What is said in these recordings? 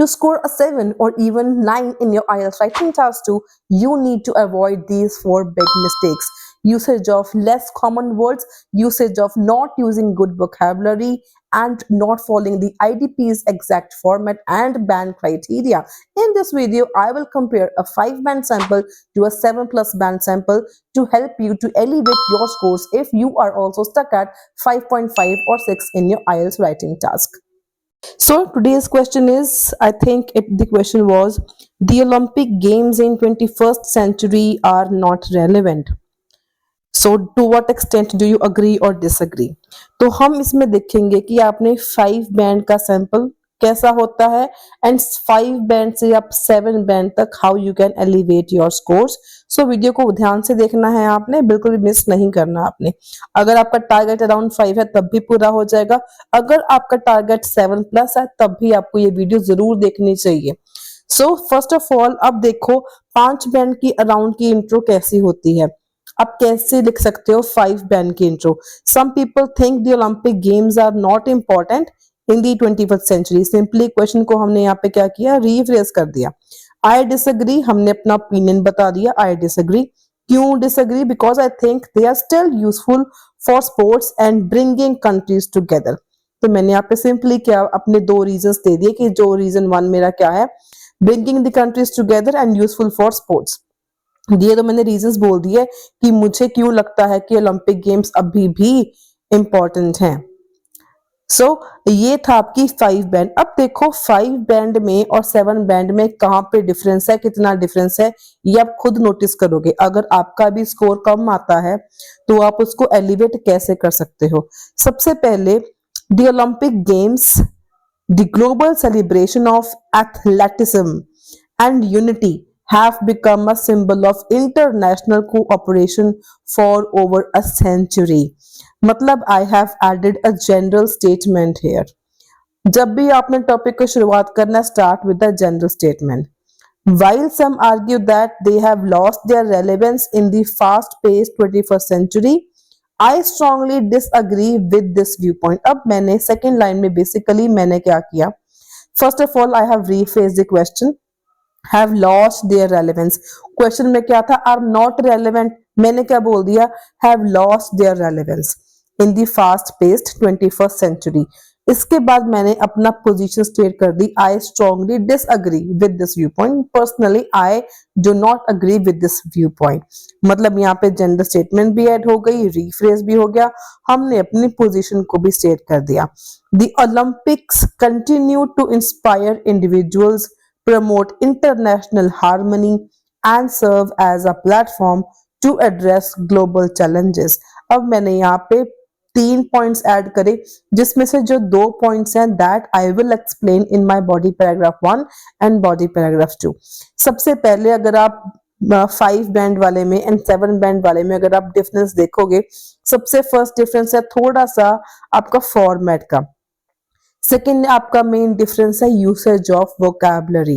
To score a 7 or even 9 in your IELTS writing task 2, you need to avoid these 4 big mistakes. Usage of less common words, usage of not using good vocabulary, and not following the IDP's exact format and band criteria. In this video, I will compare a 5 band sample to a 7 plus band sample to help you to elevate your scores if you are also stuck at 5.5 or 6 in your IELTS writing task. So today's question is, the question was, the Olympic Games in 21st century are not relevant. So to what extent do you agree और disagree. तो हम इसमें देखेंगे कि आपने 5 band का sample कैसा होता है एंड 5 बैंड से आप 7 बैंड तक how you can elevate your scores. So video को ध्यान से देखना है आपने, बिल्कुल भी मिस नहीं करना आपने। अगर आपका टारगेट अराउंड 5 है तब भी पूरा हो जाएगा, अगर आपका टारगेट 7 प्लस है तब भी आपको ये वीडियो जरूर देखनी चाहिए। सो फर्स्ट ऑफ ऑल अब देखो 5 बैंड की अराउंड की इंट्रो कैसी होती है। आप कैसे लिख सकते हो 5 बैंड की intro. Some people think the Olympic games are not important in the 21st century. Simply question को हमने यहाँ पे क्या किया, रीफ्रेज कर दिया। आई डिसएग्री, हमने अपना ओपिनियन बता दिया। आई डिसएग्री, क्यों disagree? Because I think they are still useful for sports and bringing countries together. तो मैंने यहाँ पे सिंपली क्या अपने 2 रीजंस दे दिए कि जो रीजन 1 मेरा क्या है, bringing the countries together and useful for sports. ये तो मैंने रीजंस बोल दिए कि मुझे क्यों लगता है कि ओलंपिक गेम्स अभी भी इंपॉर्टेंट हैं। सो ये था आपकी 5 बैंड। अब देखो 5 बैंड में और 7 बैंड में कहाँ पे डिफरेंस है, कितना डिफरेंस है, ये आप खुद नोटिस करोगे। अगर आपका भी स्कोर कम आता है तो आप उसको एलिवेट कैसे कर सकते हो। सबसे पहले the Olympic games, the global celebration of athleticism and unity have become a symbol of international cooperation for over a century. मतलब I have added a general statement here. जब भी आपने टॉपिक को शुरुआत करना, start with the general statement. While some argue that they have lost their relevance in the fast-paced 21st century, I strongly disagree with this viewpoint. अब मैंने second line में basically मैंने क्या किया? First of all, I have rephrased the question. Have lost their relevance. Question में क्या था, are not relevant, मैंने क्या बोल दिया, have lost their relevance in the fast paced 21st century. इसके बाद मैंने अपना पोजीशन स्टेट कर दी, I strongly disagree with this viewpoint. Personally, I do not agree with this viewpoint. मतलब यहाँ पे जेंडर स्टेटमेंट भी ऐड हो गई, रीफ्रेज भी हो गया, हमने अपनी पोजीशन को भी स्टेट कर दिया। The Olympics continue to inspire individuals, promote international harmony and serve as a platform to address global challenges. अब मैंने यहाँ पे 3 पॉइंट्स ऐड करे, जिसमें से जो 2 पॉइंट्स हैं that I will explain in my body paragraph 1 and body paragraph 2। सबसे पहले अगर आप 5 बैंड वाले में एंड 7 बैंड वाले में अगर आप डिफरेंस देखोगे, सबसे फर्स्ट डिफरेंस है थोड़ा सा आपका फॉर्मेट का। सेकेंड आपका मेन डिफरेंस है यूसेज ऑफ वोकैबुलरी।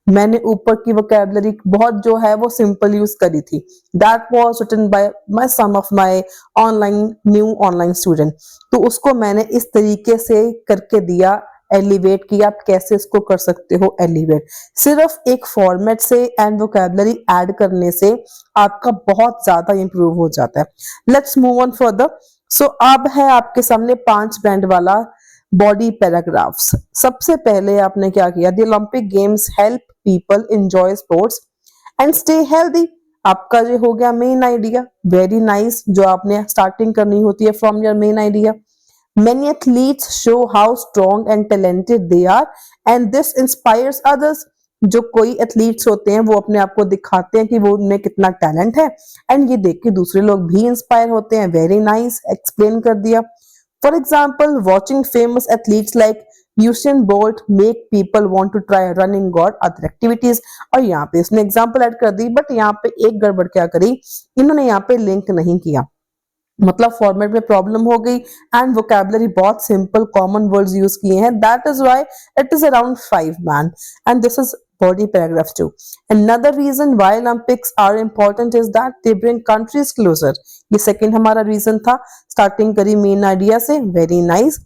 मैंने ऊपर की वोकैबुलरी बहुत जो है वो सिंपल यूज करी थी, that was written by my some of my online student. तो उसको मैंने इस तरीके से करके दिया एलिवेट कि आप कैसे इसको कर सकते हो एलिवेट। सिर्फ एक फॉर्मेट से एंड वोकैबुलरी ऐड करने से आपका बहुत ज्यादा इंप्रूव हो जाता है। Let's move on further. So अब है आपके सामने 5 बैंड वाला बॉडी पैराग्राफ्स। सबसे पहले आपने क्या किया, the Olympic games help people enjoy sports and stay healthy. आपका जो हो गया मेन आइडिया, वेरी नाइस, जो आपने स्टार्टिंग करनी होती है from your main idea. Many athletes show how strong and talented they are and this inspires others. जो कोई एथलीट्स होते हैं वो अपने आप को दिखाते हैं कि वो उनमें कितना टैलेंट है एंड ये देख के दूसरे लोग भी इंस्पायर होते हैं। वेरी नाइस, एक्सप्लेन कर दिया। For example, watching famous athletes like Usain Bolt make people want to try running or other activities. और यहाँ पे इसने एग्जाम्पल ऐड कर दी, बट यहाँ पे एक गड़बड़ क्या करी, इन्होंने यहाँ पे लिंक नहीं किया, मतलब फॉर्मेट में प्रॉब्लम हो गई एंड वोकैबुलरी बहुत सिंपल कॉमन वर्ड्स यूज किए हैं। That is why it is around 5 band and this is body paragraph 2. Another reason why Olympics are important is that they bring countries closer. ये second हमारा reason था, starting करी main idea से, very nice.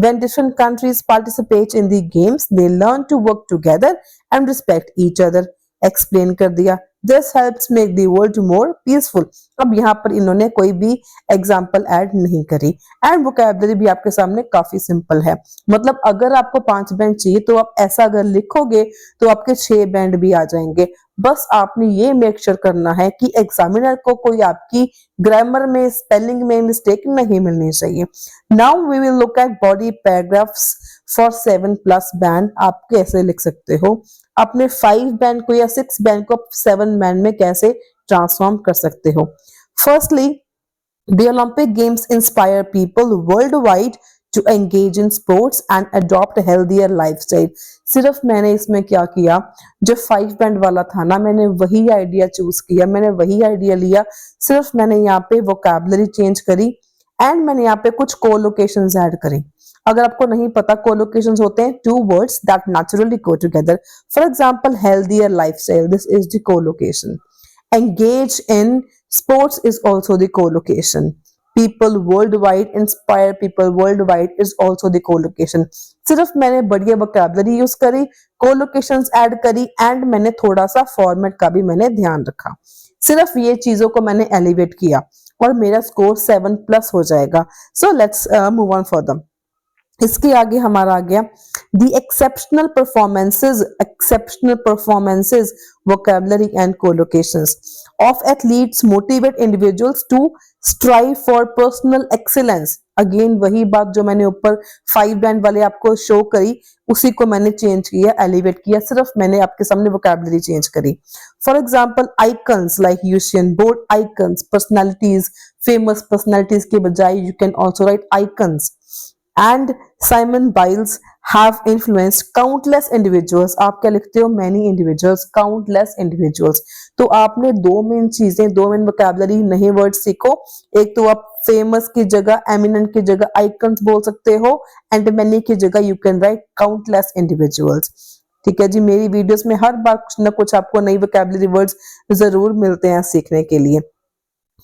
When different countries participate in the games, they learn to work together and respect each other. Explain कर दिया. This helps make the world more peaceful. अब यहाँ पर इन्होंने कोई भी एग्जाम्पल ऐड नहीं करी एंड वोकैबुलरी भी आपके सामने काफी सिंपल है. मतलब अगर आपको 5 बैंड चाहिए तो आप ऐसा अगर लिखोगे तो आपके 6 बैंड भी आ जाएंगे. बस आपने ये मेक श्योर करना है कि एग्जामिनर को कोई आपकी ग्रामर में स्पेलिंग में मिस्टेक नहीं मिलनी चाहिए. Now we will look at body paragraphs for 7+ band. आप कैसे लिख सकते हो अपने 5 बैंड को या 6 बैंड को 7 बैंड में कैसे ट्रांसफॉर्म कर सकते हो. Firstly, the Olympic Games inspire people worldwide to engage in sports and adopt a healthier lifestyle. सिर्फ मैंने इसमें क्या किया, जो 5 बैंड वाला था ना, मैंने वही आइडिया चूज किया, मैंने वही आइडिया लिया. सिर्फ मैंने यहाँ पे वोकैबुलरी चेंज करी एंड मैंने यहाँ पे कुछ कोलोकेशंस ऐड करी. अगर आपको नहीं पता, कोलोकेशंस होते हैं 2 words that naturally go together. For example, healthier lifestyle, this is the collocation. Engage in sports is also the collocation. People worldwide, inspire people worldwide is also the collocation. सिर्फ मैंने बढ़िया वोकैबुलरी यूज करी, collocations add करी and मैंने थोड़ा सा format का भी मैंने ध्यान रखा. सिर्फ ये चीजों को मैंने एलिवेट किया और मेरा स्कोर 7+ हो जाएगा. So let's move on for them. इसके आगे हमारा आ गया the exceptional performances, vocabulary and collocations of athletes motivate individuals to strive for personal excellence. Again वही बात जो मैंने ऊपर 5 बैंड वाले आपको शो करी, उसी को मैंने चेंज किया, एलिवेट किया. सिर्फ मैंने आपके सामने वोकैबुलरी चेंज करी. For example, icons like Usain bolt icons, personalities, famous personalities के बजाय you can also right icons. And Simon Biles have influenced countless individuals. आप क्या लिखते हो? Many individuals, countless individuals. तो आपने 2 मेन चीजें, 2 मेन वोकैबुलरी नए वर्ड सीखो. एक तो आप फेमस की जगह, एमिनेंट की जगह आइकन्स बोल सकते हो एंड मैनी की जगह you can write countless individuals. ठीक है जी, मेरी वीडियोस में हर बार कुछ ना कुछ आपको नई वोकैबुलरी वर्ड्स जरूर मिलते हैं सीखने के लिए.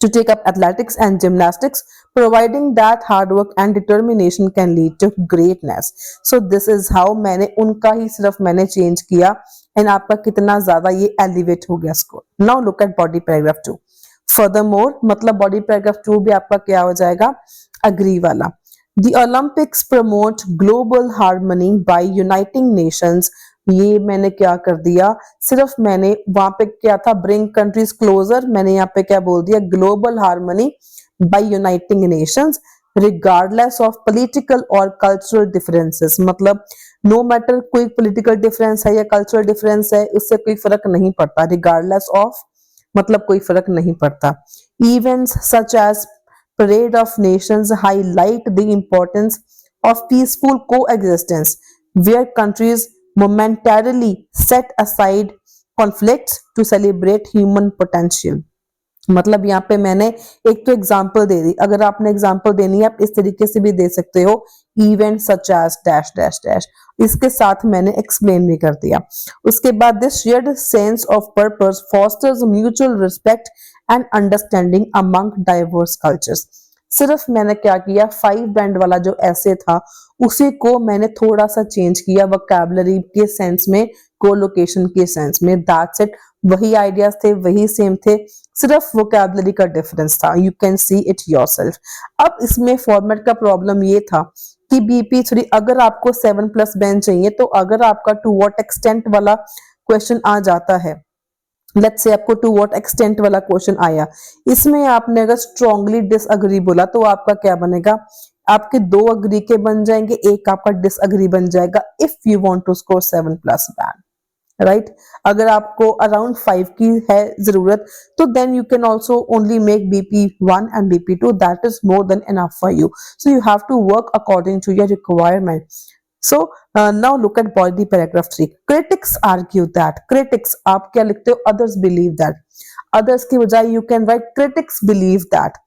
To take up athletics and gymnastics, providing that hard work and determination can lead to greatness. So this is how मैंने उनका ही सिर्फ मैंने चेंज किया एंड आपका कितना ज्यादा ये एलिवेट हो गया score. Now look at body paragraph 2. Furthermore, मतलब body paragraph 2 भी आपका क्या हो जाएगा, agree वाला. The Olympics promote global harmony by uniting nations. ये मैंने क्या कर दिया, सिर्फ मैंने वहां पे क्या था, ब्रिंग कंट्रीज क्लोजर, मैंने यहाँ पे क्या बोल दिया, global harmony by uniting nations regardless of political और कल्चरल डिफरेंसेस. मतलब नो मैटर कोई पॉलिटिकल डिफरेंस है या कल्चरल डिफरेंस है, उससे कोई फर्क नहीं पड़ता. रिगार्डलेस ऑफ मतलब कोई फर्क नहीं पड़ता. Events such as parade of nations highlight the importance of peaceful coexistence where countries momentarily set aside conflicts to celebrate human potential. मतलब यहाँ पे मैंने एक तो एग्जाम्पल दे दी. अगर आपने एग्जाम्पल देनी है आप इस तरीके से भी दे सकते हो, event such as dash dash dash, इसके साथ मैंने एक्सप्लेन भी कर दिया. उसके बाद this shared sense of purpose fosters mutual respect and understanding among diverse cultures. सिर्फ मैंने क्या किया, 5 बैंड वाला जो ऐसे था उसी को मैंने थोड़ा सा चेंज किया वोकैबुलरी के सेंस में, कोलोकेशन के सेंस में. That's it. वही आइडियाज थे, वही सेम थे, सिर्फ वोकैबुलरी का डिफरेंस था. You can see it yourself. अब इसमें फॉर्मेट का प्रॉब्लम ये था कि BP3 अगर आपको 7+ बैंड चाहिए तो अगर आपका टू व्हाट एक्सटेंट वाला क्वेश्चन आ जाता है, लेट्स से आपको टू व्हाट एक्सटेंट वाला क्वेश्चन आया, इसमें आपने अगर स्ट्रांगली डिसअग्री बोला तो आपका क्या बनेगा, आपके 2 अग्री के बन जाएंगे, एक आपका डिसअग्री बन जाएगा. If you want to score 7+ band, right. अगर आपको अराउंड 5 की है जरूरत तो then you can also only make BP1 and BP2. That is more than enough for you. So you have to work according to your requirement. So now look at body paragraph 3. Critics argue that. Critics, आप क्या लिखते हो, others believe that. Others की बजाय you can write critics believe that.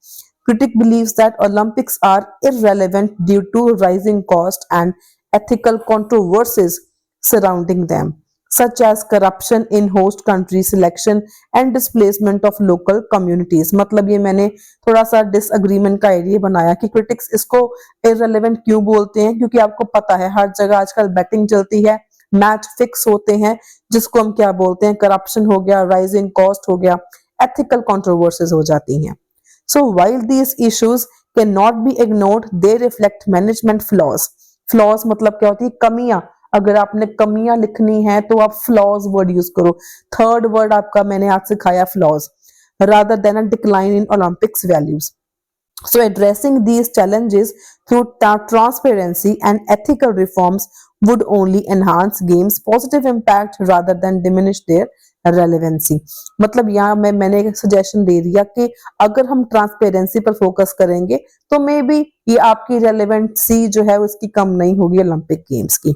Critic believes that Olympics are irrelevant due to rising cost and ethical controversies surrounding them. such as corruption in host country selection and displacement of local communities। मतलब ये मैंने थोड़ा सा disagreement का area बनाया कि critics इसको irrelevant क्यों बोलते हैं, क्योंकि आपको पता है हर जगह आजकल बैटिंग चलती है, मैच फिक्स होते हैं, जिसको हम क्या बोलते हैं, करप्शन हो गया, राइजिंग कॉस्ट हो गया, एथिकल कंट्रोवर्सीज हो जाती हैं। So while these issues cannot be ignored, they reflect management flaws। Flaws मतलब क्या होती है, कमियां। अगर आपने कमियां लिखनी है तो आप flaws वर्ड यूज करो। थर्ड वर्ड आपका मैंने आज सिखाया flaws, rather than a decline in Olympics values। So addressing these challenges through transparency and ethical reforms would only enhance games positive impact rather than diminish their relevancy। मतलब यहाँ मैंने एक suggestion दे दिया कि अगर हम ट्रांसपेरेंसी पर फोकस करेंगे तो मे बी ये आपकी रेलेवेंसी जो है उसकी कम नहीं होगी ओलंपिक गेम्स की।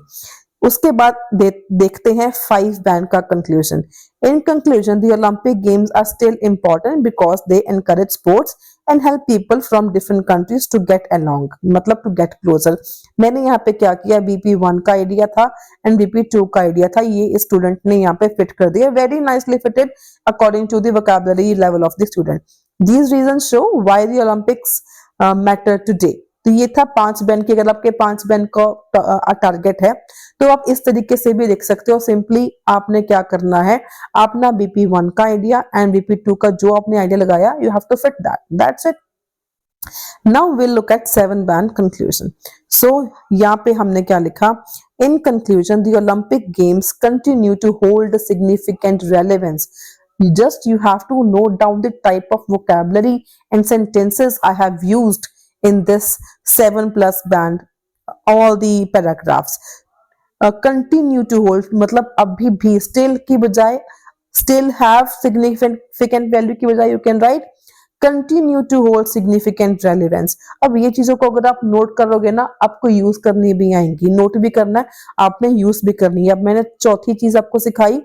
उसके बाद देखते हैं 5 बैंड का conclusion. In conclusion the Olympic games are still important because they encourage sports and help people from different countries to get along, मतलब टू गेट क्लोजर। मैंने यहाँ पे क्या किया, BP1 का आइडिया था एंड BP2 का आइडिया था, ये स्टूडेंट ने यहाँ पे फिट कर दिया, very nicely fitted according to the vocabulary level of the student. These reasons show why the Olympics matter today. तो ये था 5 बैंड की, अगर आपके 5 बैंड का टारगेट है तो आप इस तरीके से भी लिख सकते हो। सिंपली आपने क्या करना है, अपना BP1 का आइडिया एंड BP2 का जो आपने आइडिया लगाया, you have to fit that, that's it. Now will look at 7 band conclusion. So यहाँ पे हमने क्या लिखा, in conclusion the Olympic games continue to hold significant relevance. Just you have to note down the type of vocabulary and sentences I have used in this 7+ band, all the paragraphs। Continue to hold मतलब अभी भी, still की बजाय, still have significant value की बजाय you can write continue to hold significant relevance। अब ये चीजों को अगर आप नोट करोगे ना, आपको यूज करनी भी आएंगी, नोट भी करना है आपने, यूज भी करनी है। अब मैंने चौथी चीज आपको सिखाई,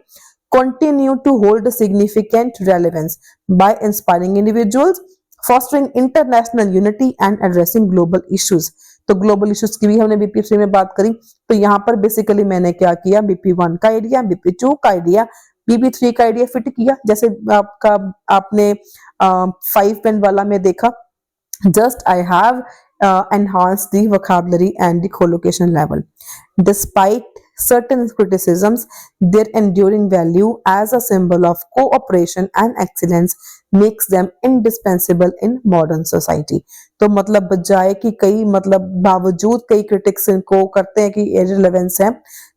continue to hold significant relevance by inspiring individuals, fostering international unity and addressing global issues। तो ग्लोबल इश्यूज की भी हमने BP3 में बात करी। तो यहाँ पर बेसिकली मैंने क्या किया, BP1 का आइडिया, BP2 का आइडिया, BP3 का आइडिया फिट किया, जैसे आपका आपने 5 पेन वाला में देखा। Just I have enhanced the vocabulary and the collocation level. Despite certain criticisms, their enduring value as a symbol of cooperation and excellence makes them indispensable in modern society। तो मतलब बजाय कि कई मतलब बावजूद कई क्रिटिक्स इनको करते हैं कि इररिलेवेंस है,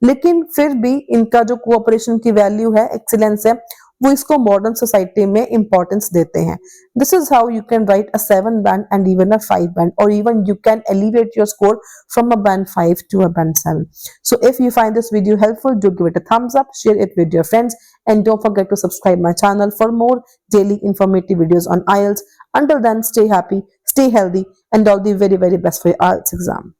लेकिन फिर भी इनका जो कोऑपरेशन की वैल्यू है, एक्सीलेंस है, वो इसको मॉडर्न सोसाइटी में इंपॉर्टेंस देते हैं। This is how you can write a 7 band and even a 5 band, और even you can elevate your score from a band 5 to a band 7। So if you find this video helpful, do give it a thumbs up, share it with your friends, and don't forget to subscribe my channel for more daily informative videos on IELTS। Until then, stay happy, stay healthy, and all the very, very best for your IELTS exam।